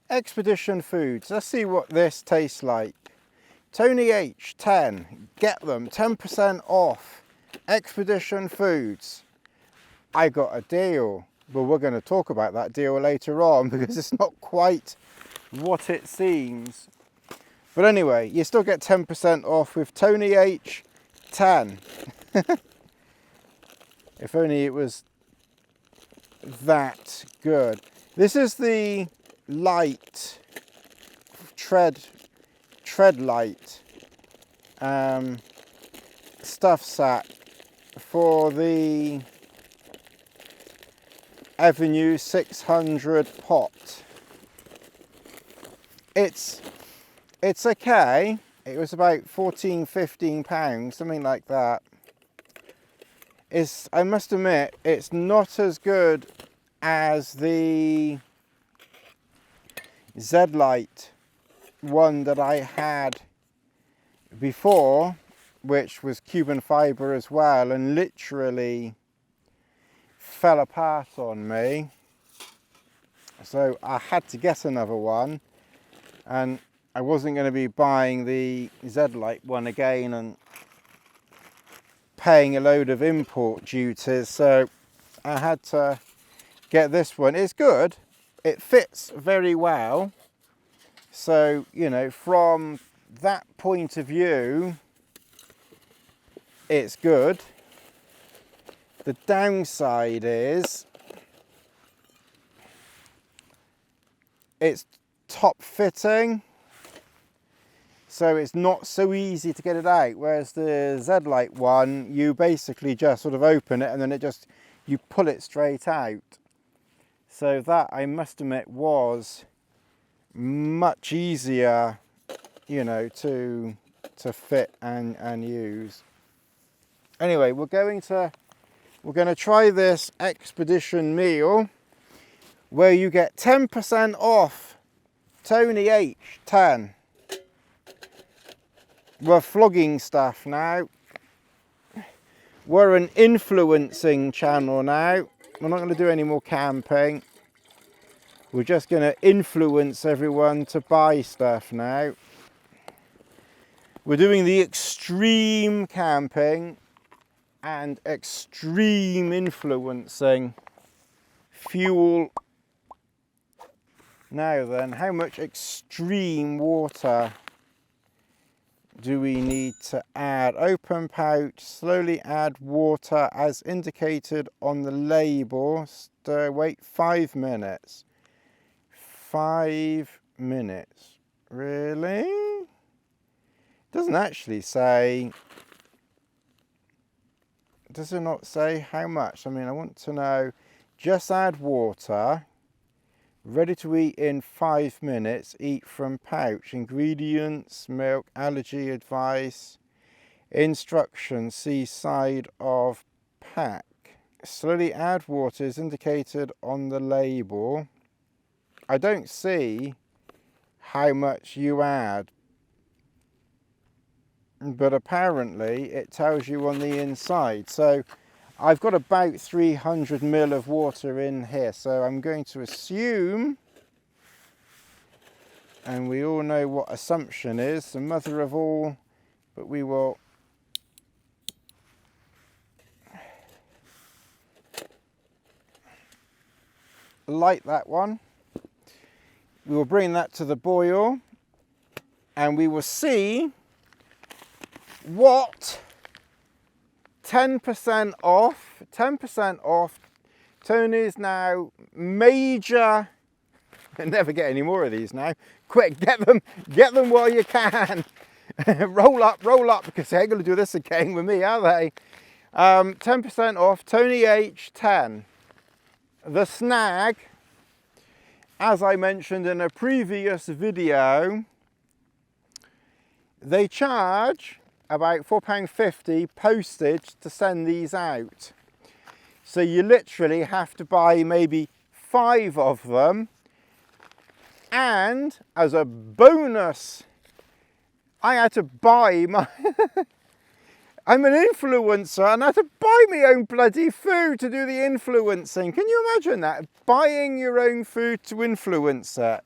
Expedition Foods. Let's see what this tastes like. Tony H, 10. Get them, 10% off. Expedition Foods. I got a deal. But we're going to talk about that deal later on because it's not quite what it seems. But anyway, you still get 10% off with Tony H, 10. If only it was that good. This is the light, tread light stuff sack for the Avenue 600 pot. It's okay. It was about £14–15, something like that. I must admit, it's not as good as the XLite one that I had before, which was Cuban fibre as well, and literally fell apart on me. So I had to get another one, and I wasn't going to be buying the XLite one again and paying a load of import duties, so I had to get this one. It's good, it fits very well, so you know, from that point of view it's good. The downside is it's top fitting, so it's not so easy to get it out, whereas the XLite one, you basically just sort of open it and then you pull it straight out. So that, I must admit, was much easier, you know, to fit and use. Anyway, we're going to try this expedition meal where you get 10% off Tony H, 10. We're flogging stuff now. We're an influencing channel now. We're not going to do any more camping. We're just going to influence everyone to buy stuff now. We're doing the extreme camping and extreme influencing. Fuel. Now then, how much extreme water do we need to add? Open pouch, slowly add water as indicated on the label. Stir, wait 5 minutes. 5 minutes. Really? It doesn't actually say. Does it not say how much? I mean, I want to know. Just add water. Ready to eat in 5 minutes. Eat from pouch. Ingredients, milk, allergy advice, instructions, see side of pack. Slowly add water is indicated on the label. I don't see how much you add, but apparently it tells you on the inside. So I've got about 300 ml of water in here, so I'm going to assume, and we all know what assumption is, the mother of all, but we will light that one. We will bring that to the boil and we will see what 10% off. Tony's now major. I never get any more of these now. Quick, get them while you can. roll up, because they ain't gonna do this again with me, are they? 10% off, Tony H, 10. The snag, as I mentioned in a previous video, they charge about £4.50 postage to send these out. So you literally have to buy maybe 5 of them. And as a bonus, I had to buy my... I'm an influencer and I had to buy my own bloody food to do the influencing. Can you imagine that? Buying your own food to influence it.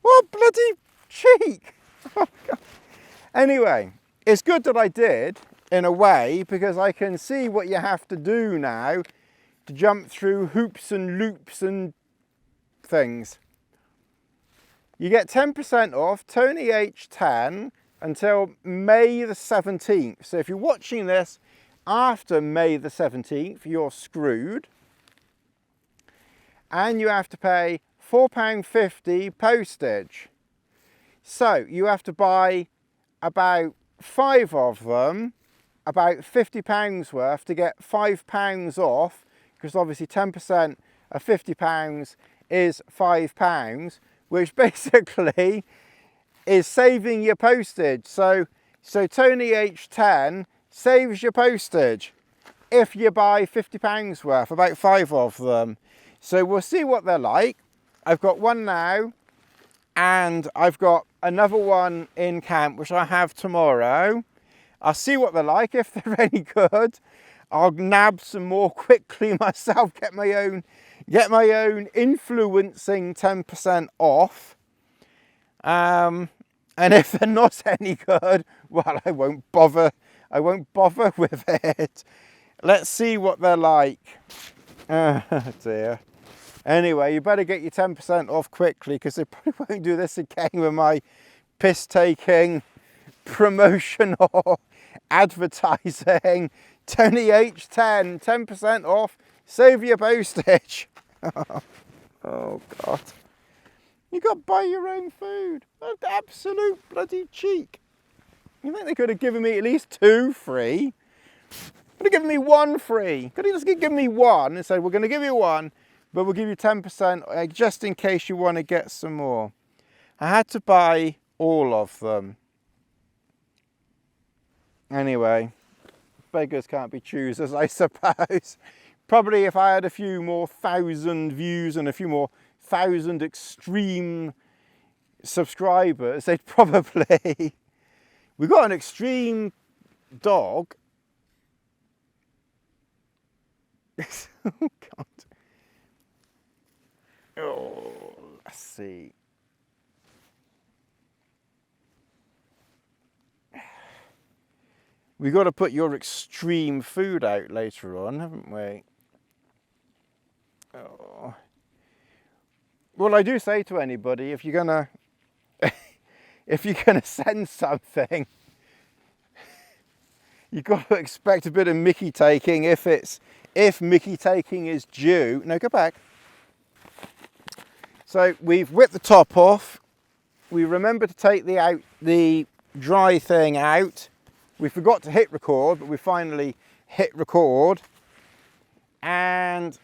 What bloody cheek! Oh, God. Anyway, it's good that I did, in a way, because I can see what you have to do now to jump through hoops and loops and things. You get 10% off Tony H10 until May the 17th. So if you're watching this after May the 17th, you're screwed. And you have to pay £4.50 postage. So you have to buy about 5 of them, about £50 worth, to get £5 off, because obviously 10% of £50 is £5, which basically is saving your postage. So Tony H10 saves your postage if you buy £50 worth, about 5 of them. So we'll see what they're like. I've got one now, and I've got another one in camp, which I have tomorrow. I'll see what they're like. If they're any good, I'll nab some more quickly myself, get my own influencing 10% off. And if they're not any good, well, I won't bother with it. Let's see what they're like. Oh dear. Anyway, you better get your 10% off quickly, because they probably won't do this again with my piss-taking promotional advertising. Tony H10, 10% off, save your postage. Oh God. You got to buy your own food. That's absolute bloody cheek. You think they could have given me at least 2 free? Could have given me 1 free. Could have just given me 1 and said, we're going to give you 1, but we'll give you 10% just in case you want to get some more. I had to buy all of them. Anyway, beggars can't be choosers, I suppose. Probably if I had a few more 1,000 views and a few more 1,000 extreme subscribers, they'd probably... We got an extreme dog. Oh God. Oh, let's see. We've got to put your extreme food out later on, haven't we? Oh. Well, I do say to anybody, if you're gonna send something, you've got to expect a bit of Mickey taking if Mickey taking is due. No, go back. So we've whipped the top off. We remember to take the dry thing out. We forgot to hit record, but we finally hit record. And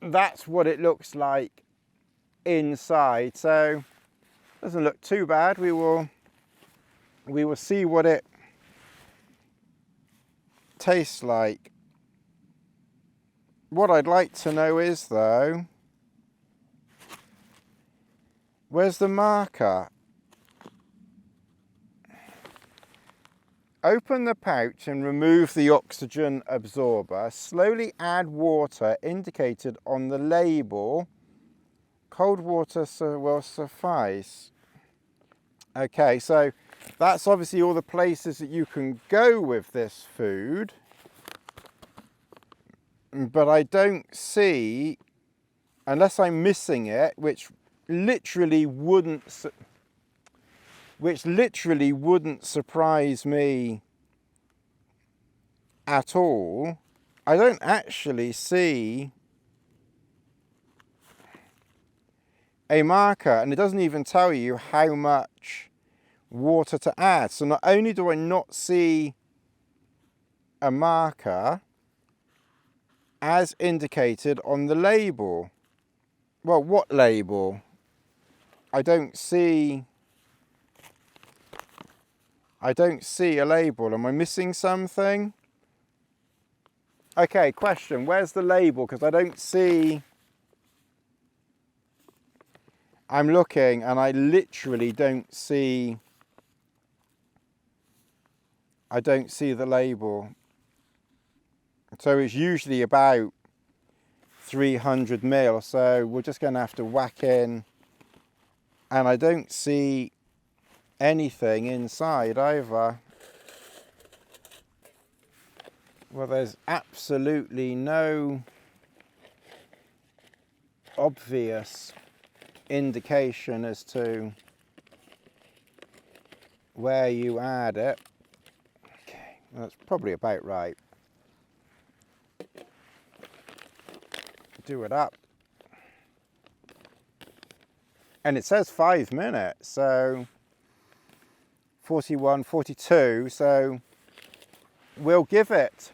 that's what it looks like inside. So doesn't look too bad. We will see what it tastes like. What I'd like to know is, though, where's the marker? Open the pouch and remove the oxygen absorber. Slowly add water indicated on the label. Cold water will suffice. Okay, so that's obviously all the places that you can go with this food. But I don't see, unless I'm missing it, which literally wouldn't surprise me at all. I don't actually see a marker, and it doesn't even tell you how much water to add. So not only do I not see a marker as indicated on the label. Well, what label? I don't see a label. Am I missing something? Okay, question. Where's the label? Because I don't see... I'm looking and I literally don't see... I don't see the label. So it's usually about 300 ml. So we're just going to have to whack in And I don't see anything inside either. Well, there's absolutely no obvious indication as to where you add it. Okay, that's probably about right. Do it up. And it says 5 minutes, so 41, 42, so we'll give it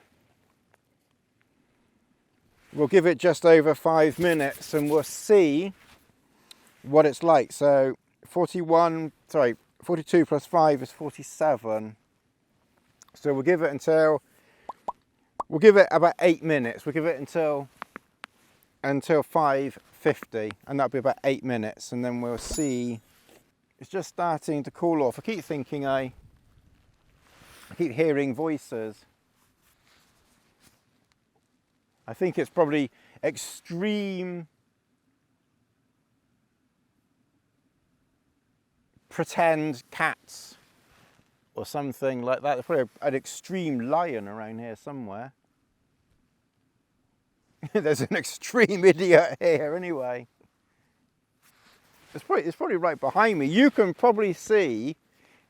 just over 5 minutes and we'll see what it's like. So 42 plus 5 is 47. So we'll give it about 8 minutes. We'll give it until 5:50, and that'll be about 8 minutes, and then we'll see. It's just starting to cool off. I keep thinking I keep hearing voices. I think it's probably extreme pretend cats or something like that. There's probably an extreme lion around here somewhere. There's an extreme idiot here anyway. It's probably right behind me. You can probably see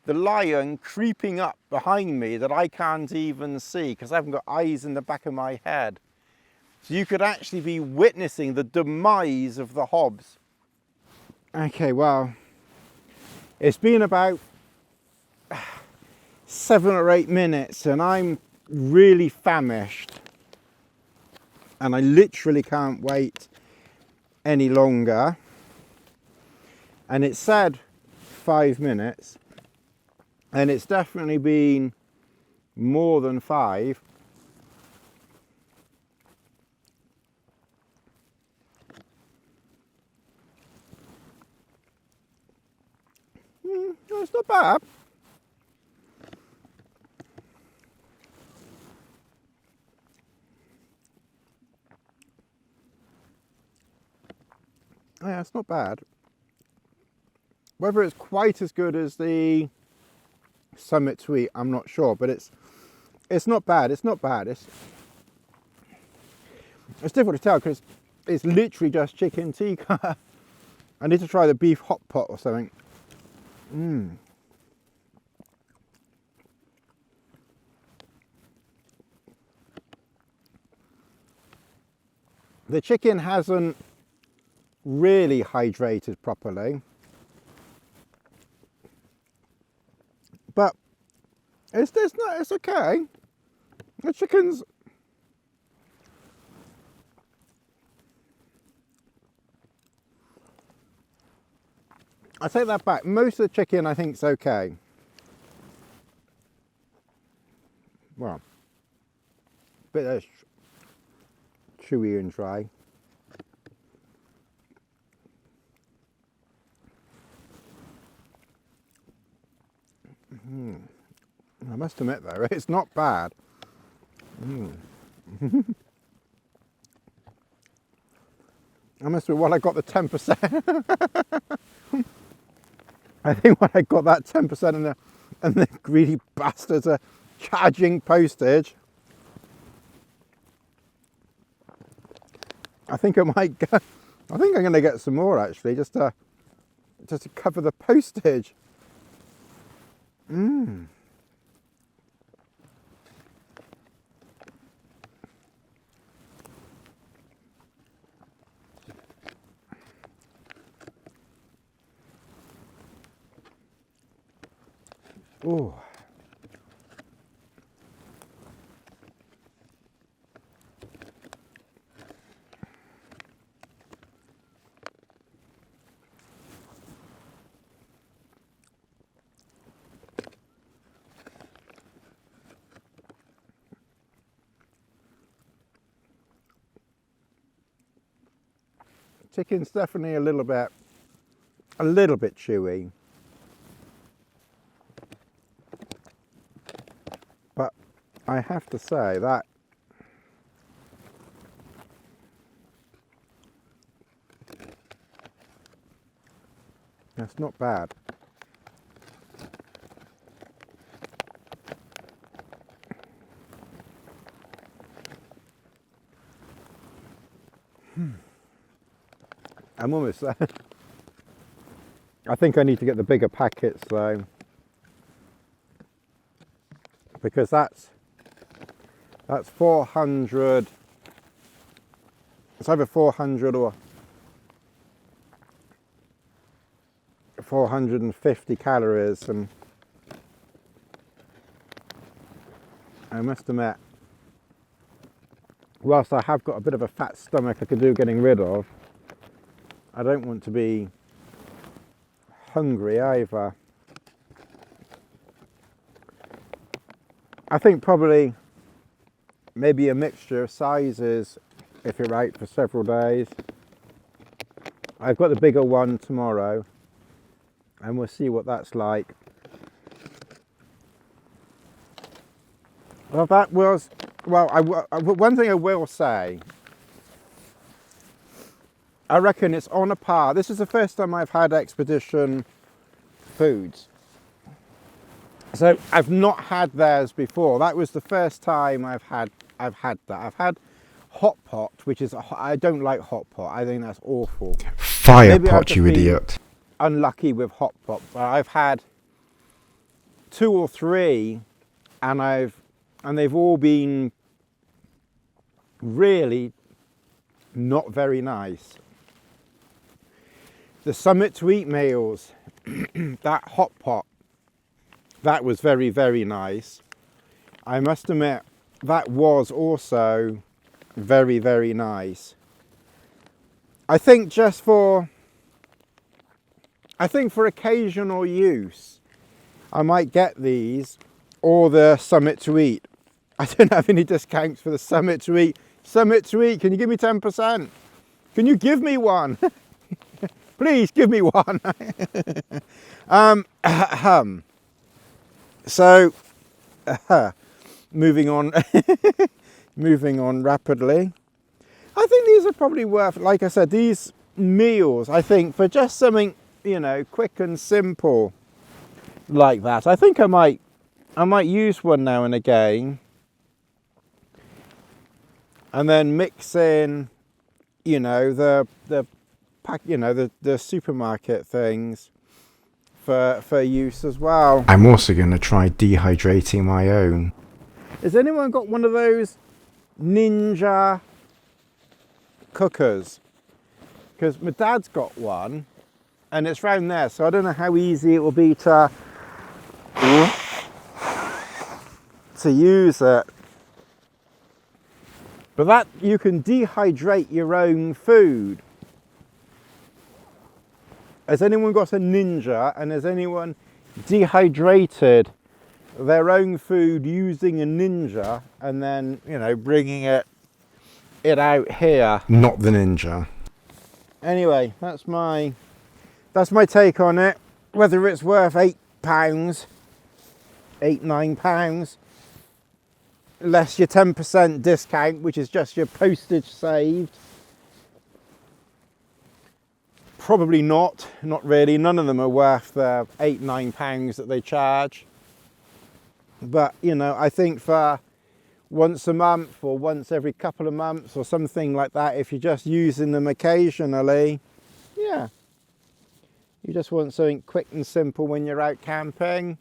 the lion creeping up behind me that I can't even see because I haven't got eyes in the back of my head. So you could actually be witnessing the demise of the Hobbs. Okay, well, it's been about 7 or 8 minutes and I'm really famished. And I literally can't wait any longer. And it said 5 minutes. And it's definitely been more than 5. It's not bad. Yeah, it's not bad. Whether it's quite as good as the Summit Tweet, I'm not sure, but it's not bad. It's not bad. It's difficult to tell because it's literally just chicken tikka. I need to try the beef hot pot or something. The chicken hasn't really hydrated properly, but it's okay. The chicken's I take that back. Most of the chicken I think is okay. Well, a bit of chewy and dry. I must admit though, it's not bad. I must admit, when I got the 10%, I think when I got that 10% and the greedy bastards are charging postage, I think I might go. I think I'm going to get some more actually, just to cover the postage. Oh. Chicken's definitely a little bit chewy, but I have to say that That's not bad. I'm almost there. I think I need to get the bigger packets though, because that's 400. It's either 400 or 450 calories, and I must admit, whilst I have got a bit of a fat stomach I could do getting rid of, I don't want to be hungry either. I think probably maybe a mixture of sizes if you're out for several days. I've got the bigger one tomorrow and we'll see what that's like. Well, that was, well, one thing I will say, I reckon it's on a par. This is the first time I've had Expedition foods. So I've not had theirs before. That was the first time I've had that. I've had Hot Pot, which is, I don't like Hot Pot. I think that's awful. Fire Pot, you idiot. Unlucky with Hot Pot, but I've had 2 or 3 and they've all been really not very nice. The Summit to Eat meals, that Hot Pot, that was very, very nice. I must admit, that was also very, very nice. I think for occasional use, I might get these or the Summit to Eat. I don't have any discounts for the Summit to Eat. Summit to Eat, can you give me 10%? Can you give me one? Please give me one. So, moving on, moving on rapidly. I think these are probably worth, like I said, these meals, I think for just something, you know, quick and simple like that. I think I might use one now and again. And then mix in, you know, the pack, you know, the supermarket things for use as well. I'm also going to try dehydrating my own. Has anyone got one of those Ninja cookers? Because my dad's got one and it's round there, so I don't know how easy it will be to use it. But that, you can dehydrate your own food. Has anyone got a Ninja, and has anyone dehydrated their own food using a Ninja and then, you know, bringing it out here? Not the Ninja. Anyway, that's my take on it. Whether it's worth £8, £9, less your 10% discount, which is just your postage saved. Probably not really. None of them are worth the £8, £9 that they charge. But, you know, I think for once a month or once every couple of months or something like that, if you're just using them occasionally, yeah. You just want something quick and simple when you're out camping.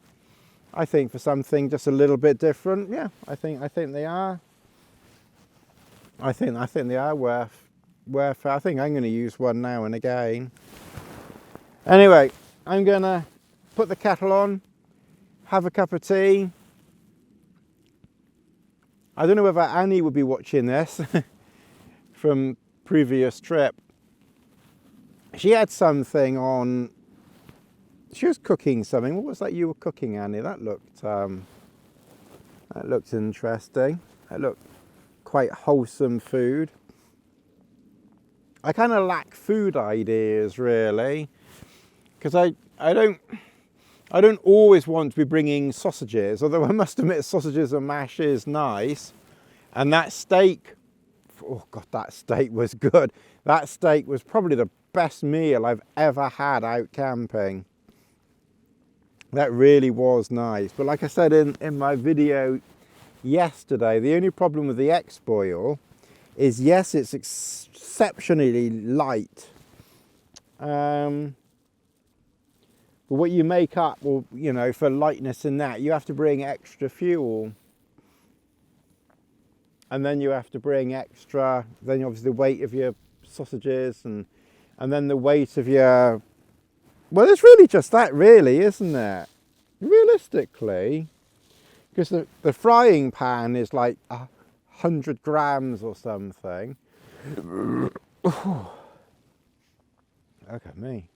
I think for something just a little bit different, yeah, I think they are. I think they are worth. I think I'm going to use one now and again. Anyway, I'm going to put the kettle on, have a cup of tea. I don't know whether Annie would be watching this from previous trip. She had something on. She was cooking something. What was that you were cooking, Annie? That looked interesting. That looked quite wholesome food. I kind of lack food ideas really, because I don't always want to be bringing sausages, although I must admit sausages and mash is nice. And that steak, oh God, that steak was good. That steak was probably the best meal I've ever had out camping. That really was nice. But like I said in my video yesterday, the only problem with the X-Boil is, yes, it's exceptionally light. But what you make up, or you know, for lightness in that, you have to bring extra fuel. And then you have to bring extra, then obviously the weight of your sausages and then the weight of your, well, it's really just that really, isn't it? Realistically, because the frying pan is like 100 grams or something. Look at me.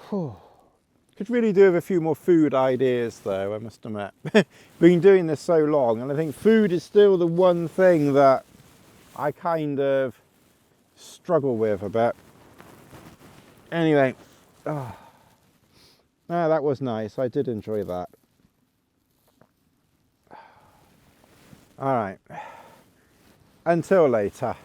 Could really do with a few more food ideas though, I must admit. Been doing this so long, and I think food is still the one thing that I kind of struggle with a bit. Anyway, that was nice. I did enjoy that. All right. Until later.